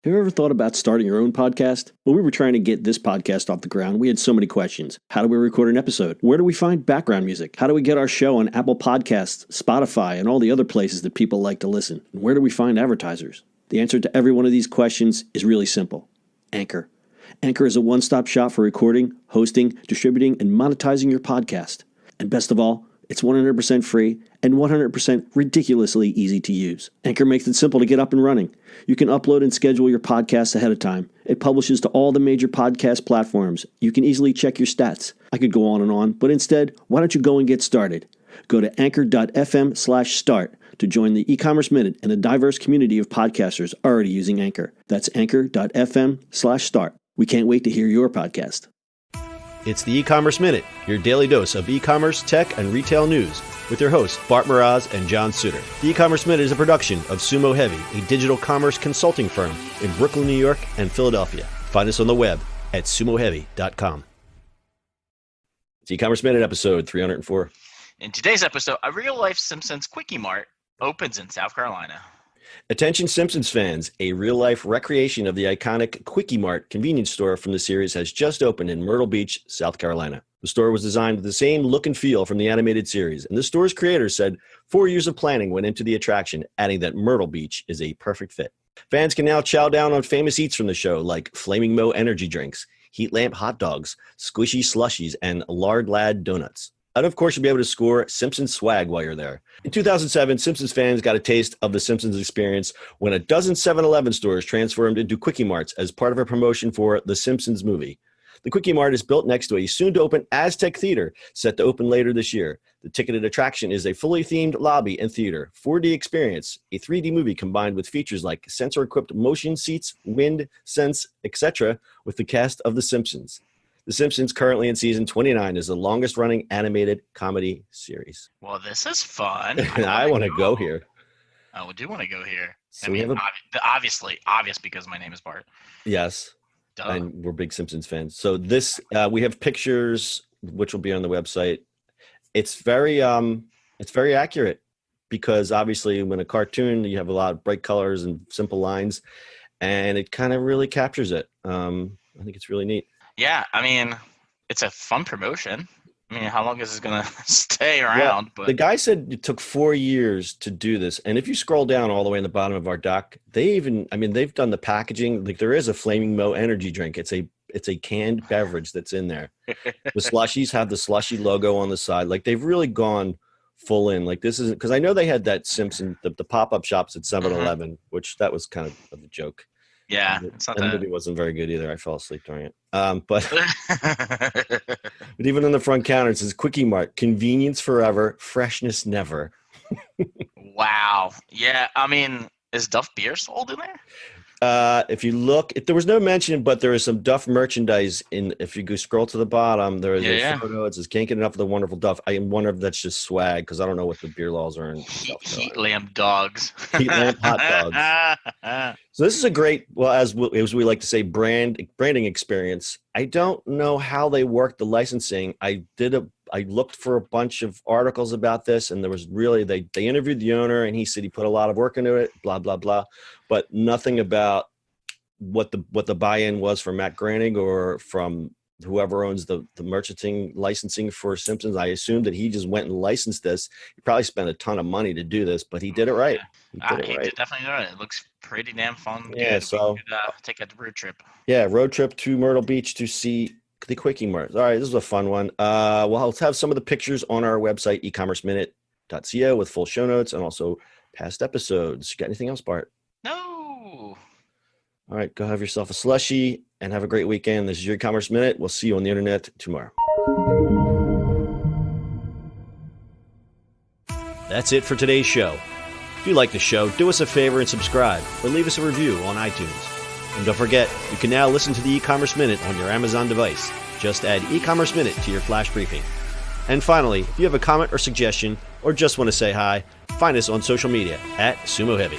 Have you ever thought about starting your own podcast? When we were trying to get this podcast off the ground, we had so many questions. How do we record an episode? Where do we find background music? How do we get our show on Apple Podcasts, Spotify, and all the other places that people like to listen? And where do we find advertisers? The answer to every one of these questions is really simple. Anchor. Anchor is a one-stop shop for recording, hosting, distributing, and monetizing your podcast. And best of all, it's 100% free and 100% ridiculously easy to use. Anchor makes it simple to get up and running. You can upload and schedule your podcasts ahead of time. It publishes to all the major podcast platforms. You can easily check your stats. I could go on, but instead, why don't you go and get started? Go to anchor.fm/start to join the e-commerce minute and a diverse community of podcasters already using Anchor. That's anchor.fm/start. We can't wait to hear your podcast. It's the E-commerce Minute, your daily dose of e-commerce, tech, and retail news with your hosts, Bart Mraz and John Suter. The E-commerce Minute is a production of Sumo Heavy, a digital commerce consulting firm in Brooklyn, New York, and Philadelphia. Find us on the web at sumoheavy.com. It's E-commerce Minute, episode 304. In today's episode, a real-life Simpsons Kwik-E-Mart opens in South Carolina. Attention Simpsons fans, a real-life recreation of the iconic Kwik-E-Mart convenience store from the series has just opened in Myrtle Beach, South Carolina. The store was designed with the same look and feel from the animated series, and the store's creators said 4 years of planning went into the attraction, adding that Myrtle Beach is a perfect fit. Fans can now chow down on famous eats from the show like Flaming Moe energy drinks, Heat Lamp hot dogs, squishy slushies, and Lard Lad donuts. And of course, you'll be able to score Simpsons swag while you're there. In 2007, Simpsons fans got a taste of the Simpsons experience when a dozen 7-Eleven stores transformed into Kwik-E-Marts as part of a promotion for The Simpsons movie. The Kwik-E-Mart is built next to a soon-to-open Aztec Theater, set to open later this year. The ticketed attraction is a fully themed lobby and theater, 4D experience, a 3D movie combined with features like sensor-equipped motion seats, wind, sense, etc., with the cast of The Simpsons. The Simpsons, currently in season 29, is the longest-running animated comedy series. Well, this is fun. I want to go here. I do want to go here. So I mean, obvious because my name is Bart. Yes, Duh. and we're big Simpsons fans. So this, we have pictures, which will be on the website. It's very accurate because obviously, when a cartoon, you have a lot of bright colors and simple lines, and it kind of really captures it. I think it's really neat. Yeah, I mean, it's a fun promotion. I mean, how long is this going to stay around? But the guy said it took 4 years to do this. And if you scroll down all the way in the bottom of our doc, they've done the packaging. Like, there is a Flaming Moe energy drink. It's a canned beverage that's in there. The slushies have the slushy logo on the side. Like, they've really gone full in. Like, this isn't, because I know they had that Simpson, the pop-up shops at 7-Eleven, which that was kind of a joke. Yeah, the movie wasn't very good either. I fell asleep during it. But even on the front counter, it says Kwik-E-Mart, convenience forever, freshness never. Wow. Yeah, I mean, is Duff beer sold in there? If you look, there was no mention, but there is some Duff merchandise in. If you go scroll to the bottom, there is a photo. It says, "Can't get enough of the wonderful Duff." I wonder if that's just swag because I don't know what the beer laws are. Heat lamp dogs. Heat lamp hot dogs. So this is a great, well, as we like to say, branding experience. I don't know how they work the licensing. I looked for a bunch of articles about this, and there was really, they interviewed the owner, and he said he put a lot of work into it, blah, blah, blah, but nothing about what the buy-in was from Matt Groening or from whoever owns the merchanting licensing for Simpsons. I assumed that he just went and licensed this. He probably spent a ton of money to do this, but he did it right. He did definitely do it. It looks pretty damn fun. Yeah, good. so we could, take a road trip. Yeah, road trip to Myrtle Beach to see the Kwik-E-Mart. All right, this is a fun one. We'll have some of the pictures on our website, ecommerceminute.co, with full show notes and also past episodes. You got anything else, Bart? No. All right, go have yourself a slushie and have a great weekend. This is your E-commerce Minute. We'll see you on the internet tomorrow. That's it for today's show. If you like the show, do us a favor and subscribe or leave us a review on iTunes. And don't forget, you can now listen to the E-commerce Minute on your Amazon device. Just add E-commerce Minute to your flash briefing. And finally, if you have a comment or suggestion or just want to say hi, find us on social media at Sumo Heavy.